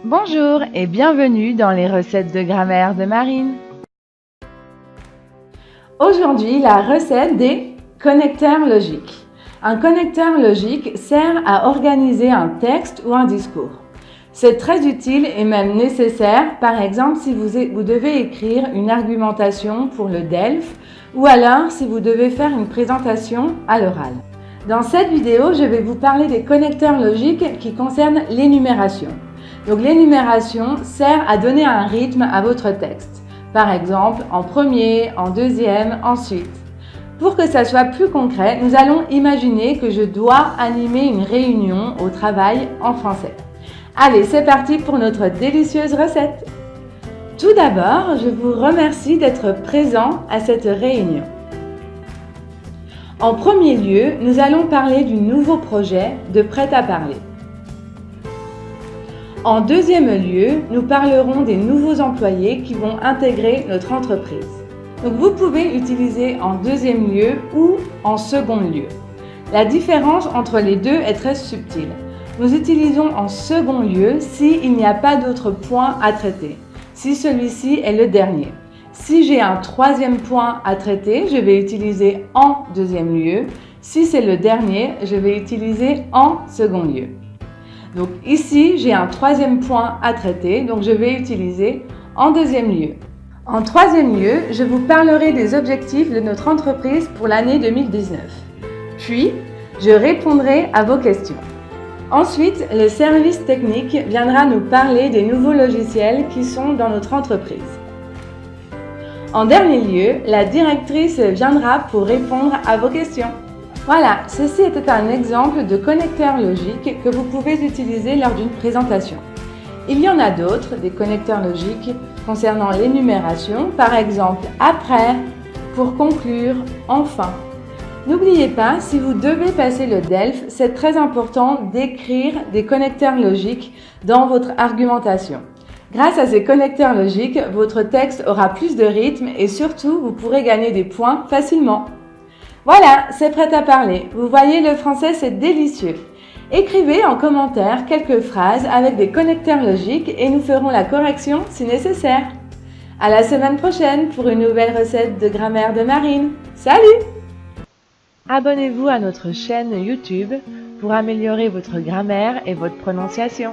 Bonjour et bienvenue dans les recettes de grammaire de Marine. Aujourd'hui, la recette des connecteurs logiques. Un connecteur logique sert à organiser un texte ou un discours. C'est très utile et même nécessaire, par exemple si vous devez écrire une argumentation pour le DELF ou alors si vous devez faire une présentation à l'oral. Dans cette vidéo, je vais vous parler des connecteurs logiques qui concernent l'énumération. Donc l'énumération sert à donner un rythme à votre texte. Par exemple, en premier, en deuxième, ensuite. Pour que ça soit plus concret, nous allons imaginer que je dois animer une réunion au travail en français. Allez, c'est parti pour notre délicieuse recette. Tout d'abord, je vous remercie d'être présent à cette réunion. En premier lieu, nous allons parler du nouveau projet de prêt-à-parler. En deuxième lieu, nous parlerons des nouveaux employés qui vont intégrer notre entreprise. Donc vous pouvez utiliser en deuxième lieu ou en second lieu. La différence entre les deux est très subtile. Nous utilisons en second lieu s'il n'y a pas d'autre point à traiter, si celui-ci est le dernier. Si j'ai un troisième point à traiter, je vais utiliser en deuxième lieu. Si c'est le dernier, je vais utiliser en second lieu. Donc ici, j'ai un troisième point à traiter, donc je vais utiliser en deuxième lieu. En troisième lieu, je vous parlerai des objectifs de notre entreprise pour l'année 2019. Puis, je répondrai à vos questions. Ensuite, le service technique viendra nous parler des nouveaux logiciels qui sont dans notre entreprise. En dernier lieu, la directrice viendra pour répondre à vos questions. Voilà, ceci était un exemple de connecteur logique que vous pouvez utiliser lors d'une présentation. Il y en a d'autres, des connecteurs logiques concernant l'énumération, par exemple après, pour conclure, enfin. N'oubliez pas, si vous devez passer le DELF, c'est très important d'écrire des connecteurs logiques dans votre argumentation. Grâce à ces connecteurs logiques, votre texte aura plus de rythme et surtout, vous pourrez gagner des points facilement. Voilà, c'est prêt à parler. Vous voyez, le français, c'est délicieux. Écrivez en commentaire quelques phrases avec des connecteurs logiques et nous ferons la correction si nécessaire. À la semaine prochaine pour une nouvelle recette de grammaire de Marine. Salut! Abonnez-vous à notre chaîne YouTube pour améliorer votre grammaire et votre prononciation.